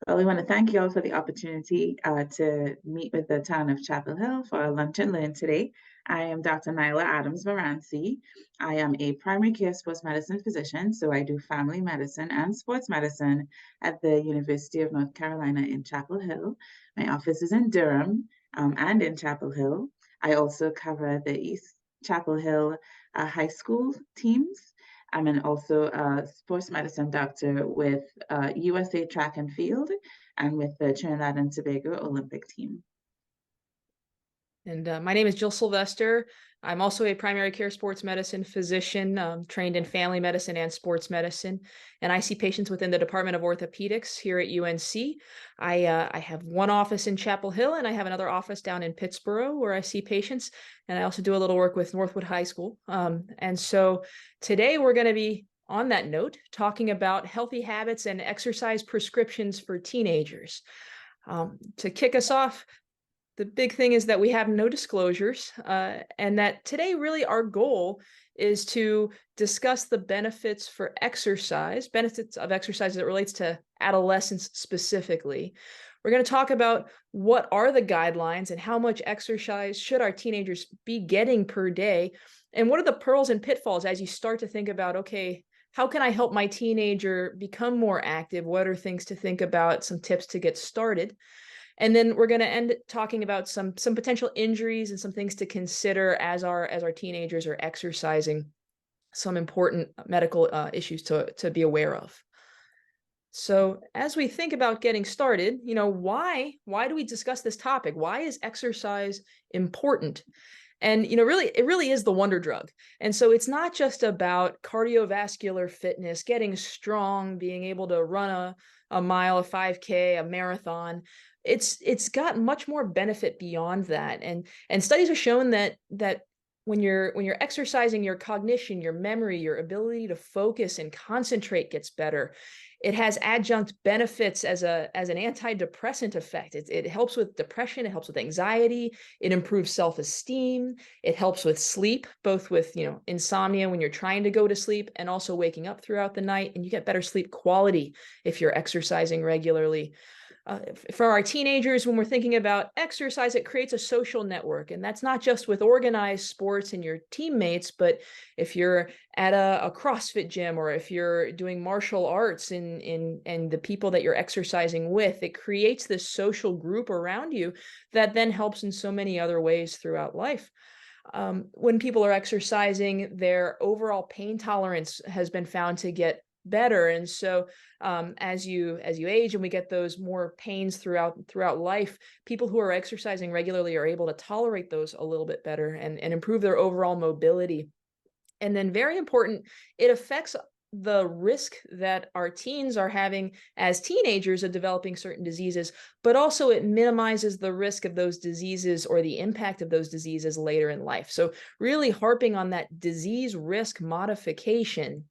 Well, we want to thank you all for the opportunity to meet with the town of Chapel Hill for a lunch and learn today. I am Dr. Nyla Adams Varancy. I am a primary care sports medicine physician, so I do family medicine and sports medicine at the University of North Carolina in Chapel Hill. My office is in Durham and in Chapel Hill. I also cover the East Chapel Hill high school teams. Also a sports medicine doctor with USA Track and Field and with the Trinidad and Tobago Olympic team. And my name is Jill Sylvester. I'm also a primary care sports medicine physician, trained in family medicine and sports medicine. And I see patients within the Department of Orthopedics here at UNC. I have one office in Chapel Hill, and I have another office down in Pittsboro where I see patients. And I also do a little work with Northwood High School. And so today we're going to be, on that note, talking about healthy habits and exercise prescriptions for teenagers. To kick us off, the big thing is that we have no disclosures, and that today really our goal is to discuss the benefits for exercise, benefits of exercise that relates to adolescents specifically. We're going to talk about what are the guidelines and how much exercise should our teenagers be getting per day, and what are the pearls and pitfalls as you start to think about, okay, how can I help my teenager become more active? What are things to think about, some tips to get started? And then we're going to end talking about some potential injuries and some things to consider as our teenagers are exercising, some important medical issues to be aware of. So as we think about getting started, why do we discuss this topic? Why is exercise important? And really, it really is the wonder drug. And so it's not just about cardiovascular fitness, getting strong, being able to run a mile, a 5K, a marathon. It's got much more benefit beyond that. And studies have shown that when you're exercising, your cognition, your memory, your ability to focus and concentrate gets better. It has adjunct benefits as an antidepressant effect. It helps with depression, it helps with anxiety, it improves self-esteem, it helps with sleep, both with insomnia when you're trying to go to sleep and also waking up throughout the night, and you get better sleep quality if you're exercising regularly. For our teenagers, when we're thinking about exercise, it creates a social network. And that's not just with organized sports and your teammates, but if you're at a CrossFit gym, or if you're doing martial arts and the people that you're exercising with, it creates this social group around you that then helps in so many other ways throughout life. When people are exercising, their overall pain tolerance has been found to get better. And so as you age and we get those more pains throughout life, people who are exercising regularly are able to tolerate those a little bit better and improve their overall mobility. And then, very important, it affects the risk that our teens are having as teenagers of developing certain diseases, but also it minimizes the risk of those diseases or the impact of those diseases later in life. So really harping on that disease risk modification,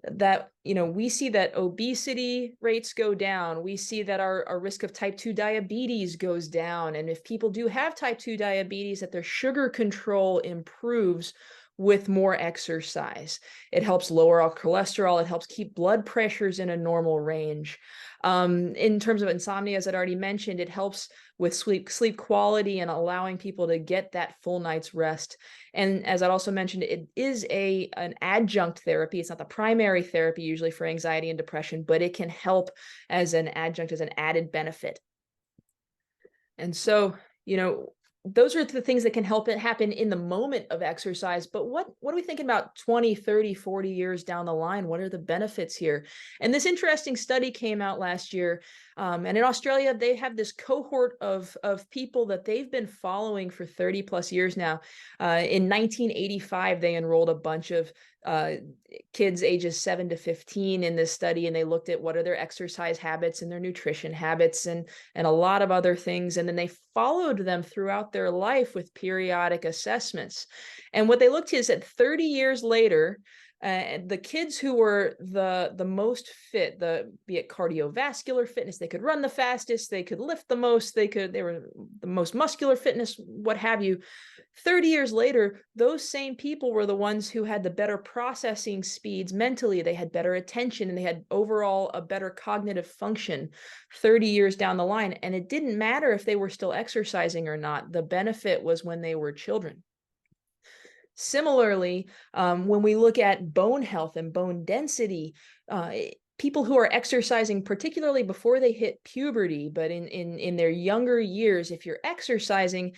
that we see that obesity rates go down, we see that our risk of type 2 diabetes goes down, and if people do have type 2 diabetes, that their sugar control improves with more exercise. It helps lower our cholesterol, it helps keep blood pressures in a normal range. In terms of insomnia, as I'd already mentioned, it helps with sleep quality and allowing people to get that full night's rest. And as I'd also mentioned, it is an adjunct therapy. It's not the primary therapy usually for anxiety and depression, but it can help as an adjunct, as an added benefit. And so, those are the things that can help it happen in the moment of exercise. But what are we thinking about 20, 30, 40 years down the line? What are the benefits here? And this interesting study came out last year. And in Australia, they have this cohort of people that they've been following for 30 plus years now. In 1985, they enrolled a bunch of kids ages 7 to 15 in this study, and they looked at what are their exercise habits and their nutrition habits and a lot of other things. And then they followed them throughout their life with periodic assessments. And what they looked at is that 30 years later, The kids who were the most fit, be it cardiovascular fitness, they could run the fastest, they could lift the most, they were the most muscular fitness, what have you. 30 years later, those same people were the ones who had the better processing speeds mentally. They had better attention and they had overall a better cognitive function 30 years down the line. And it didn't matter if they were still exercising or not. The benefit was when they were children. Similarly, when we look at bone health and bone density, people who are exercising, particularly before they hit puberty, but in their younger years, if you're exercising,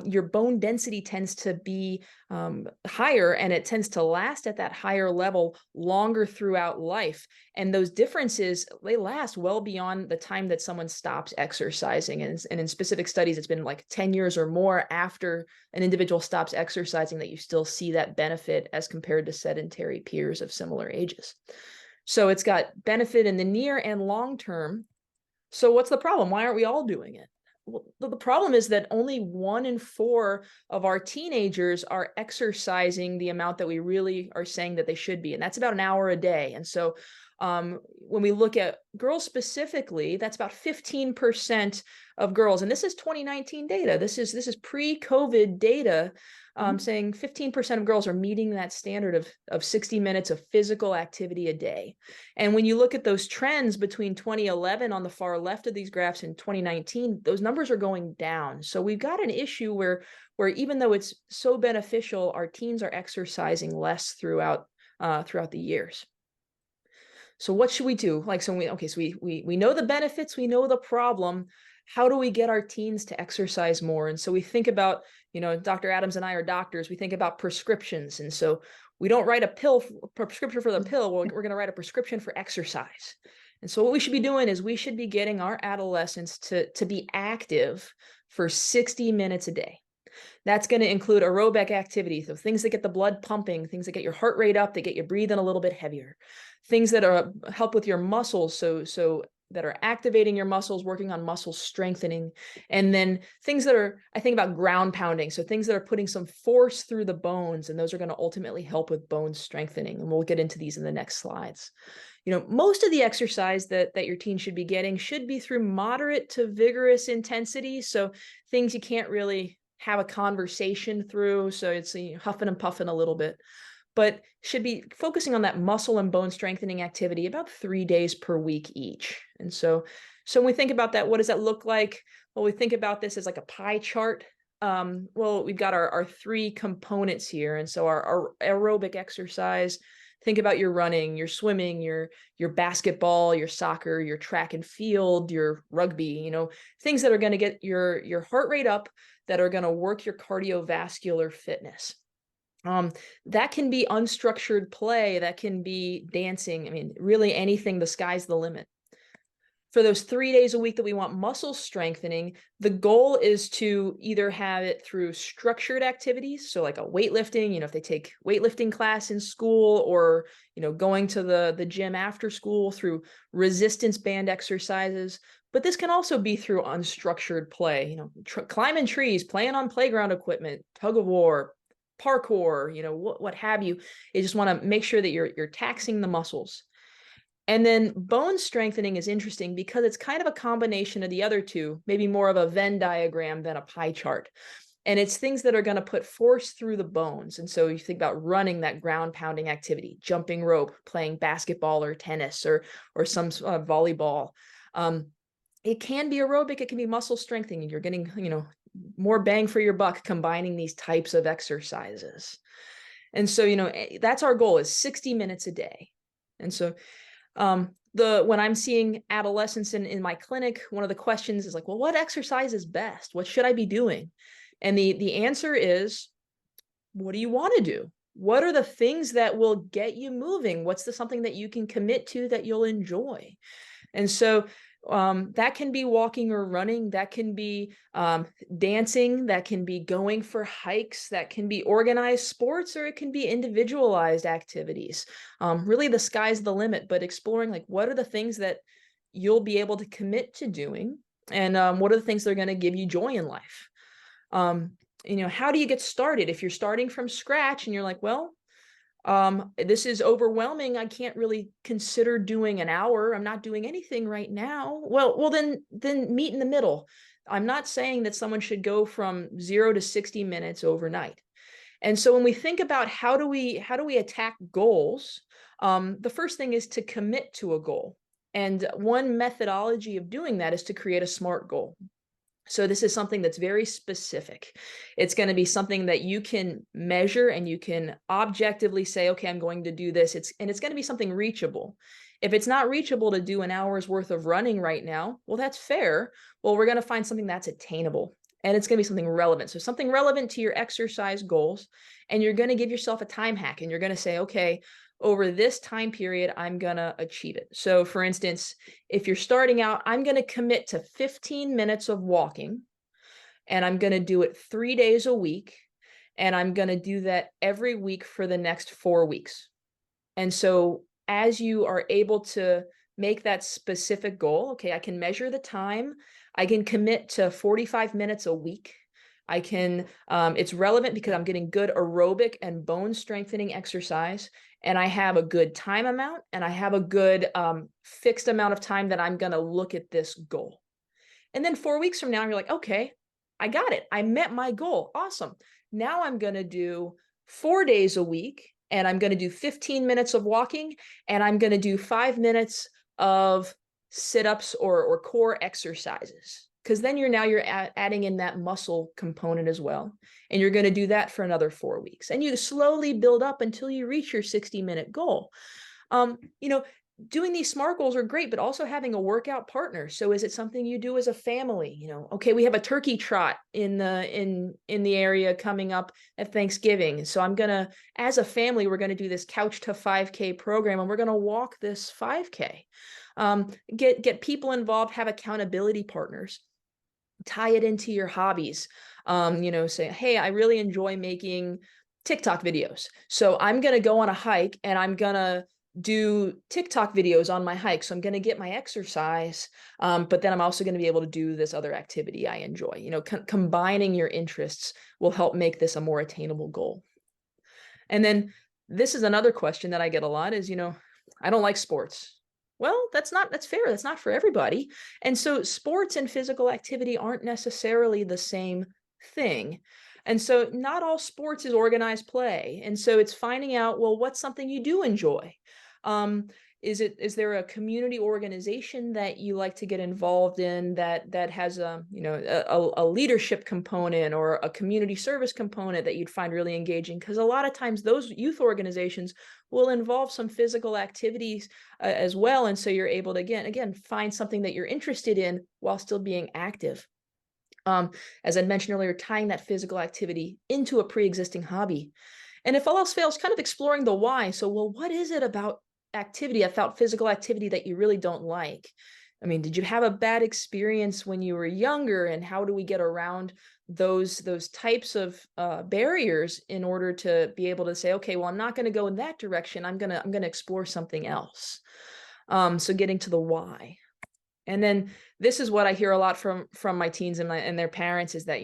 your bone density tends to be higher, and it tends to last at that higher level longer throughout life. And those differences, they last well beyond the time that someone stops exercising. And in specific studies, it's been like 10 years or more after an individual stops exercising that you still see that benefit as compared to sedentary peers of similar ages. So it's got benefit in the near and long term. So what's the problem? Why aren't we all doing it? Well, the problem is that only 1 in 4 of our teenagers are exercising the amount that we really are saying that they should be. And that's about an hour a day. And so when we look at girls specifically, that's about 15% of girls. And this is 2019 data. This is pre-COVID data saying 15% of girls are meeting that standard of 60 minutes of physical activity a day. And when you look at those trends between 2011 on the far left of these graphs and 2019, those numbers are going down. So we've got an issue where even though it's so beneficial, our teens are exercising less throughout the years. So what should we do? So we know the benefits, we know the problem. How do we get our teens to exercise more? And so we think about, Dr. Adams and I are doctors. We think about prescriptions. And so we don't write a prescription for the pill. We're going to write a prescription for exercise. And so what we should be doing is we should be getting our adolescents to be active for 60 minutes a day. That's going to include aerobic activity, so things that get the blood pumping, things that get your heart rate up, that get you breathing a little bit heavier, things that help with your muscles, so that are activating your muscles, working on muscle strengthening, and then things that I think about ground pounding, so things that are putting some force through the bones, and those are going to ultimately help with bone strengthening, and we'll get into these in the next slides. Most of the exercise that your teen should be getting should be through moderate to vigorous intensity, so things you can't really have a conversation through, so it's huffing and puffing a little bit, but should be focusing on that muscle and bone strengthening activity about 3 days per week each. And so when we think about that, what does that look like? Well, we think about this as like a pie chart. Well, we've got our 3 components here. And so our aerobic exercise, think about your running, your swimming, your basketball, your soccer, your track and field, your rugby, things that are going to get your heart rate up, that are going to work your cardiovascular fitness. That can be unstructured play, that can be dancing. Really anything, the sky's the limit. For those 3 days a week that we want muscle strengthening, the goal is to either have it through structured activities, so like a weightlifting, if they take weightlifting class in school, or going to the gym after school, through resistance band exercises. But this can also be through unstructured play, climbing trees, playing on playground equipment, tug of war, parkour, what have you. You just want to make sure that you're taxing the muscles. And then bone strengthening is interesting because it's kind of a combination of the other two, maybe more of a Venn diagram than a pie chart. And it's things that are going to put force through the bones. And so you think about running, that ground pounding activity, jumping rope, playing basketball or tennis or some volleyball. It can be aerobic, it can be muscle strengthening. You're getting, more bang for your buck combining these types of exercises. And so, that's our goal, is 60 minutes a day. And so when I'm seeing adolescents in my clinic, one of the questions is like, well, what exercise is best? What should I be doing? And the answer is, what do you want to do? What are the things that will get you moving? What's something that you can commit to that you'll enjoy? And so that can be walking or running, that can be dancing, that can be going for hikes, that can be organized sports, or it can be individualized activities. Really, the sky's the limit, but exploring like what are the things that you'll be able to commit to doing, and what are the things that are going to give you joy in life. How do you get started? If you're starting from scratch and you're like, well, This is overwhelming. I can't really consider doing an hour. I'm not doing anything right now. Well, then meet in the middle. I'm not saying that someone should go from 0 to 60 minutes overnight. And so when we think about how do we attack goals, the first thing is to commit to a goal. And one methodology of doing that is to create a SMART goal. So this is something that's very specific. It's going to be something that you can measure and you can objectively say, okay, I'm going to do this. It's going to be something reachable. If it's not reachable to do an hour's worth of running right now, well, that's fair. Well, we're going to find something that's attainable and it's going to be something relevant. So something relevant to your exercise goals, and you're going to give yourself a time hack and you're going to say, okay, over this time period, I'm going to achieve it. So for instance, if you're starting out, I'm going to commit to 15 minutes of walking and I'm going to do it 3 days a week. And I'm going to do that every week for the next 4 weeks. And so as you are able to make that specific goal, okay, I can measure the time. I can commit to 45 minutes a week. I can, it's relevant because I'm getting good aerobic and bone strengthening exercise, and I have a good time amount, and I have a good fixed amount of time that I'm going to look at this goal. And then 4 weeks from now, you're like, okay, I got it. I met my goal. Awesome. Now I'm going to do 4 days a week, and I'm going to do 15 minutes of walking, and I'm going to do 5 minutes of sit-ups or core exercises. Because then you're adding in that muscle component as well. And you're going to do that for another 4 weeks. And you slowly build up until you reach your 60-minute goal. You know, doing these SMART goals are great, but also having a workout partner. So is it something you do as a family? You know, okay, we have a turkey trot in the area coming up at Thanksgiving. So as a family, we're going to do this Couch to 5K program, and we're going to walk this 5K. Get people involved, have accountability partners, tie it into your hobbies. Say, hey, I really enjoy making TikTok videos. So I'm going to go on a hike and I'm going to do TikTok videos on my hike. So I'm going to get my exercise, but then I'm also going to be able to do this other activity I enjoy. Combining your interests will help make this a more attainable goal. And then this is another question that I get a lot is, I don't like sports. Well, that's fair. That's not for everybody. And so sports and physical activity aren't necessarily the same thing. And so not all sports is organized play. And so it's finding out, well, what's something you do enjoy? Is there a community organization that you like to get involved in that has a leadership component or a community service component that you'd find really engaging? Because a lot of times those youth organizations will involve some physical activities as well. And so you're able to again find something that you're interested in while still being active. As I mentioned earlier, tying that physical activity into a pre-existing hobby. And if all else fails, kind of exploring the why. So, well, what is it about physical activity that you really don't like? I mean, did you have a bad experience when you were younger, and how do we get around those types of barriers in order to be able to say, okay, well, I'm not going to go in that direction. I'm going to explore something else. So getting to the why. And then this is what I hear a lot from my teens and their parents is that,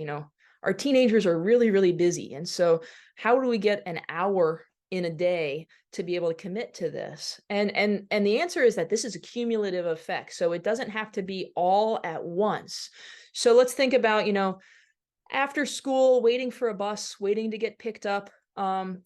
our teenagers are really, really busy. And so how do we get an hour in a day to be able to commit to this? And the answer is that this is a cumulative effect. So it doesn't have to be all at once. So let's think about, after school, waiting for a bus, waiting to get picked up.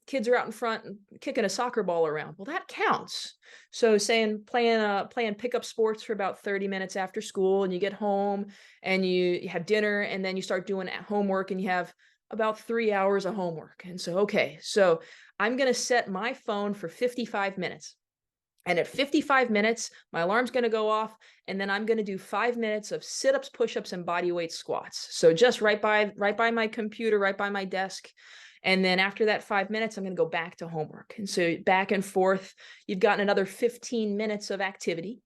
Kids are out in front kicking a soccer ball around. Well, that counts. So playing pickup sports for about 30 minutes after school, and you get home and you have dinner, and then you start doing homework, and you have about 3 hours of homework. And so, okay, so I'm going to set my phone for 55 minutes. And at 55 minutes, my alarm's going to go off, and then I'm going to do 5 minutes of sit-ups, push-ups, and body weight squats. So just right by my computer, right by my desk. And then after that 5 minutes, I'm going to go back to homework. And so back and forth, you've gotten another 15 minutes of activity.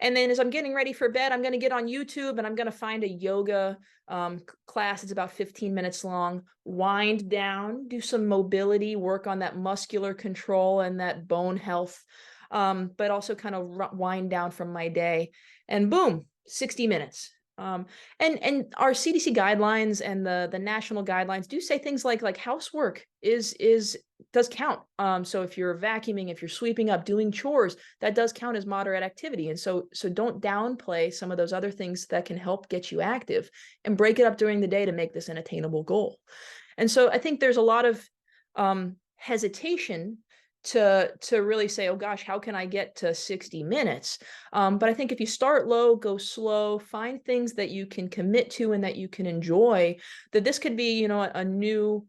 And then as I'm getting ready for bed, I'm going to get on YouTube and I'm going to find a yoga class. It's about 15 minutes long. Wind down, do some mobility, work on that muscular control and that bone health, but also kind of wind down from my day. And boom, 60 minutes. And our CDC guidelines and the national guidelines do say things like housework is does count. So if you're vacuuming, if you're sweeping up, doing chores, that does count as moderate activity. And so don't downplay some of those other things that can help get you active, and break it up during the day to make this an attainable goal. And so I think there's a lot of hesitation to really say, oh gosh, how can I get to 60 minutes? But I think if you start low, go slow, find things that you can commit to and that you can enjoy, that this could be, a new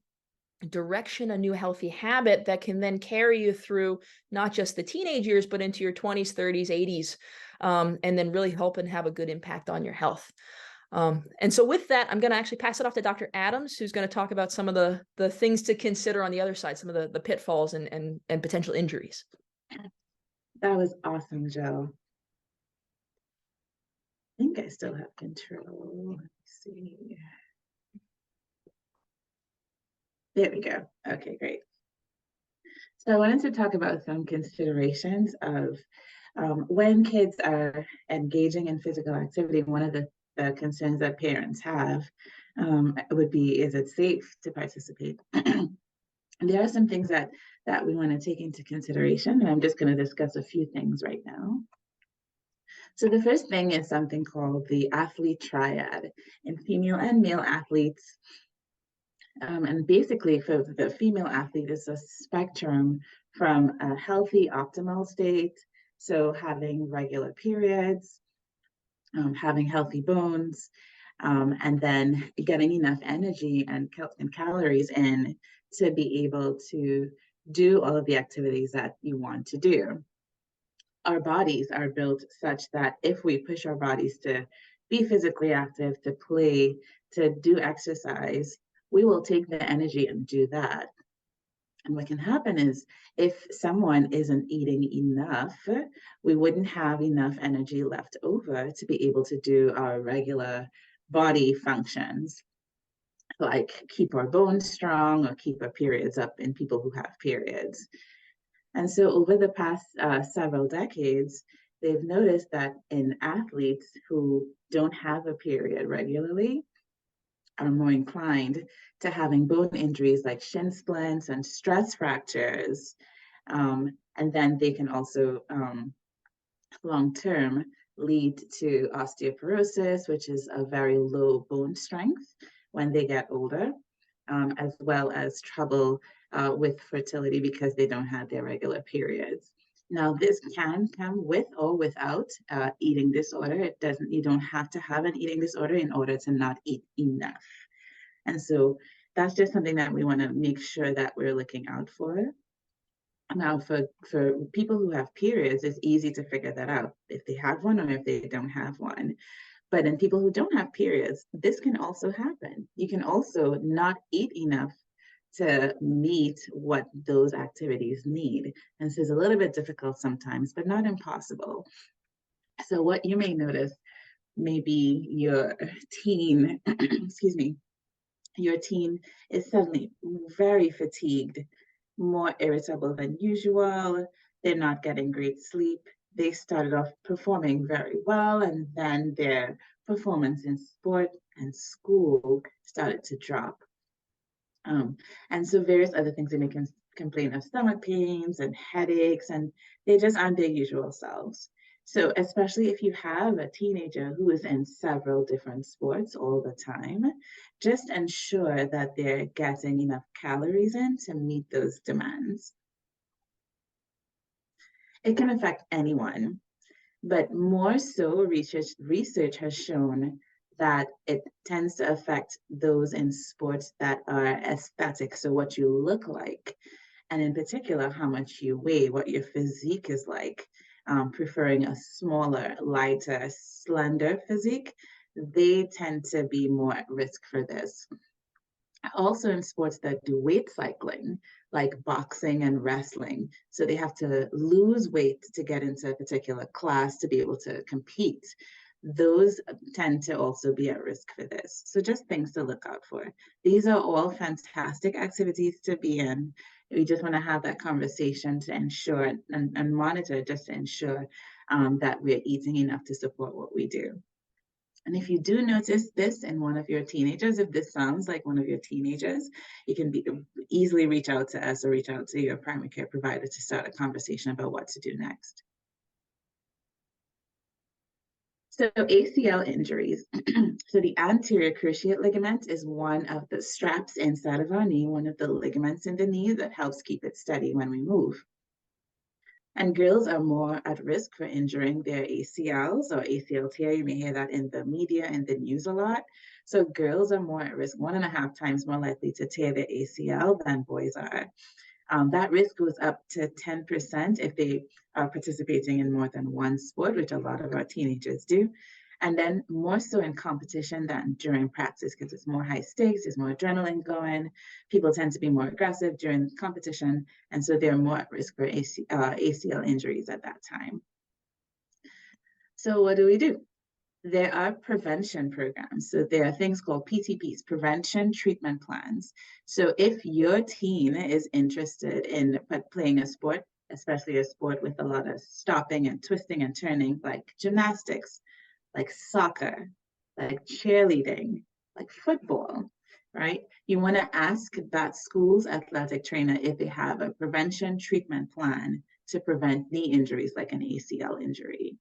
direction, a new healthy habit that can then carry you through not just the teenage years, but into your 20s, 30s, 80s, and then really help and have a good impact on your health. And so with that, I'm going to actually pass it off to Dr. Adams, who's going to talk about some of the things to consider on the other side, some of the pitfalls and potential injuries. That was awesome, Jill. I think I still have control. Let me see. There we go. Okay, great. So I wanted to talk about some considerations of when kids are engaging in physical activity. One of the concerns that parents have would be, is it safe to participate? There are some things that we want to take into consideration, and I'm just going to discuss a few things right now. So the first thing is something called the athlete triad in female and male athletes. And basically, for the female athlete, it's a spectrum from a healthy, optimal state, so having regular periods, having healthy bones, and then getting enough energy and calories in to be able to do all of the activities that you want to do. Our bodies are built such that if we push our bodies to be physically active, to play, to do exercise, we will take the energy and do that. And what can happen is, if someone isn't eating enough, we wouldn't have enough energy left over to be able to do our regular body functions, like keep our bones strong or keep our periods up in people who have periods. And so over the past several decades, they've noticed that in athletes who don't have a period regularly, are more inclined to having bone injuries like shin splints and stress fractures. And then they can also long-term lead to osteoporosis, which is a very low bone strength when they get older, as well as trouble with fertility because they don't have their regular periods. Now, this can come with or without eating disorder. You don't have to have an eating disorder in order to not eat enough. And so that's just something that we want to make sure that we're looking out for. Now, for people who have periods, it's easy to figure that out if they have one or if they don't have one. But in people who don't have periods, this can also happen. You can also not eat enough to meet what those activities need. And this is a little bit difficult sometimes, but not impossible. So what you may notice, maybe your teen, excuse me, your teen is suddenly very fatigued, more irritable than usual. They're not getting great sleep. They started off performing very well, and then their performance in sport and school started to drop. And so various other things, they may complain of stomach pains and headaches, and they just aren't their usual selves. So especially if you have a teenager who is in several different sports all the time, just ensure that they're getting enough calories in to meet those demands. It can affect anyone, but more so research has shown that it tends to affect those in sports that are aesthetic, so what you look like, and in particular, how much you weigh, what your physique is like. Preferring a smaller, lighter, slender physique, they tend to be more at risk for this. Also in sports that do weight cycling, like boxing and wrestling, so they have to lose weight to get into a particular class to be able to compete. Those tend to also be at risk for this. So just things to look out for. These are all fantastic activities to be in. We just want to have that conversation to ensure and monitor, just to ensure that we're eating enough to support what we do. And if you do notice this in one of your teenagers, if this sounds like one of your teenagers, you can easily reach out to us or reach out to your primary care provider to start a conversation about what to do next. So ACL injuries. So the anterior cruciate ligament is one of the straps inside of our knee, one of the ligaments in the knee that helps keep it steady when we move. And girls are more at risk for injuring their ACLs or ACL tear. You may hear that in the media and the news a lot. So girls are more at risk, 1.5 times more likely to tear their ACL than boys are. That risk goes up to 10% if they are participating in more than one sport, which a lot of our teenagers do. And then more so in competition than during practice, because it's more high stakes, there's more adrenaline going. People tend to be more aggressive during competition, and so they're more at risk for ACL injuries at that time. So what do? There are prevention programs. So there are things called PTPs, prevention treatment plans. So if your teen is interested in playing a sport, especially a sport with a lot of stopping and twisting and turning, like gymnastics, like soccer, like cheerleading, like football, right? You want to ask that school's athletic trainer if they have a prevention treatment plan to prevent knee injuries like an ACL injury.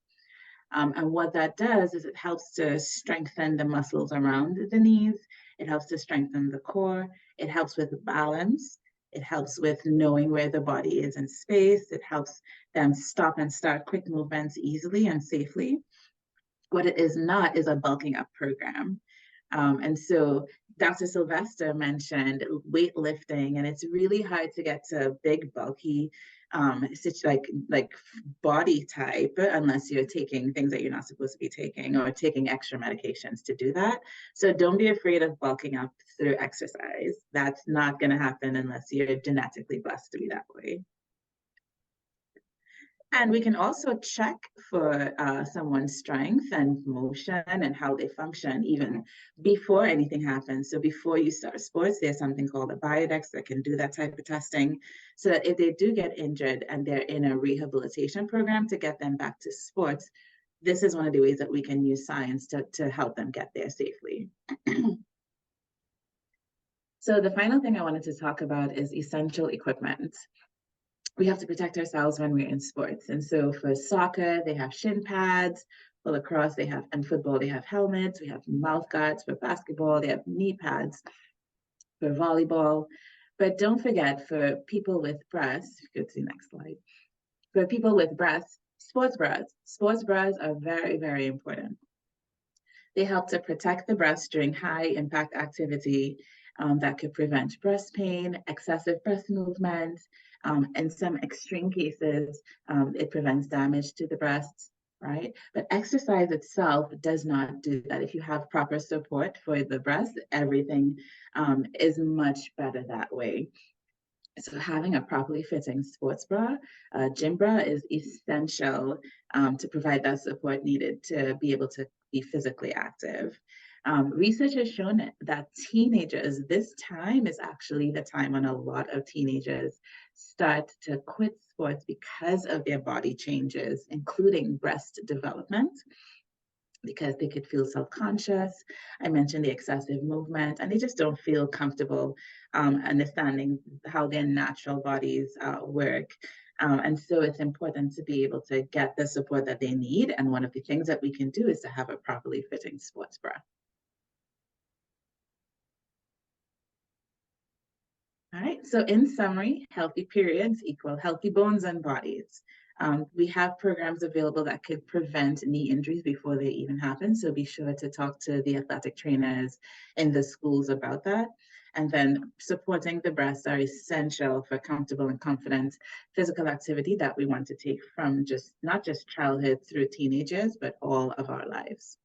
And what that does is it helps to strengthen the muscles around the knees. It helps to strengthen the core. It helps with balance. It helps with knowing where the body is in space. It helps them stop and start quick movements easily and safely. What it is not is a bulking up program. And so Dr. Sylvester mentioned weightlifting, and it's really hard to get to big, bulky, like body type unless you're taking things that you're not supposed to be taking or taking extra medications to do that. So don't be afraid of bulking up through exercise. That's not going to happen unless you're genetically blessed to be that way. And we can also check for someone's strength and motion and how they function even before anything happens. So before you start sports, there's something called a Biodex that can do that type of testing so that if they do get injured and they're in a rehabilitation program to get them back to sports, this is one of the ways that we can use science to help them get there safely. So the final thing I wanted to talk about is essential equipment. We have to protect ourselves when we're in sports. And so for soccer, they have shin pads. For lacrosse, and football, they have helmets. We have mouth guards. For basketball, they have knee pads. For volleyball. But don't forget, for people with breasts, you could see next slide. For people with breasts, sports bras. Sports bras are very, very important. They help to protect the breast during high impact activity that could prevent breast pain, excessive breast movement. In some extreme cases, it prevents damage to the breasts, right? But exercise itself does not do that. If you have proper support for the breast, everything is much better that way. So having a properly fitting sports bra, gym bra is essential to provide that support needed to be able to be physically active. Research has shown that teenagers, this time is actually the time when a lot of teenagers start to quit sports because of their body changes, including breast development, because they could feel self-conscious. I mentioned the excessive movement, and they just don't feel comfortable understanding how their natural bodies work. And so it's important to be able to get the support that they need. And one of the things that we can do is to have a properly fitting sports bra. All right, so in summary, healthy periods equal healthy bones and bodies. We have programs available that could prevent knee injuries before they even happen. So be sure to talk to the athletic trainers in the schools about that. And then supporting the breasts are essential for comfortable and confident physical activity that we want to take from not just childhood through teenagers, but all of our lives.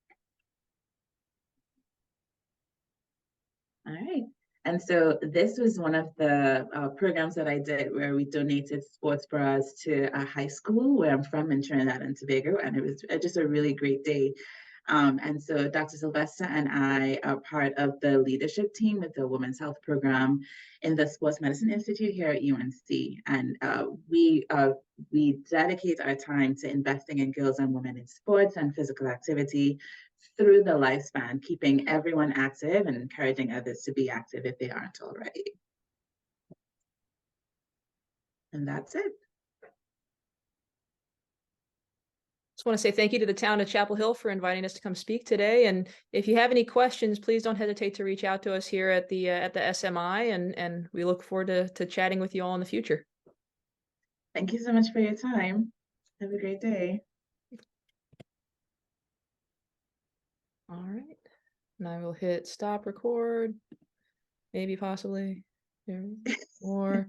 All right. And so this was one of the programs that I did where we donated sports bras to a high school where I'm from in Trinidad and Tobago. And it was just a really great day. And so Dr. Sylvester and I are part of the leadership team with the Women's Health Program in the Sports Medicine Institute here at UNC. And we dedicate our time to investing in girls and women in sports and physical activity through the lifespan, keeping everyone active and encouraging others to be active if they aren't already. And that's it. Just want to say thank you to the town of Chapel Hill for inviting us to come speak today. And if you have any questions, please don't hesitate to reach out to us here at the SMI, and we look forward to chatting with you all in the future. Thank you so much for your time. Have a great day. All right. And I will hit stop record. Maybe possibly. Or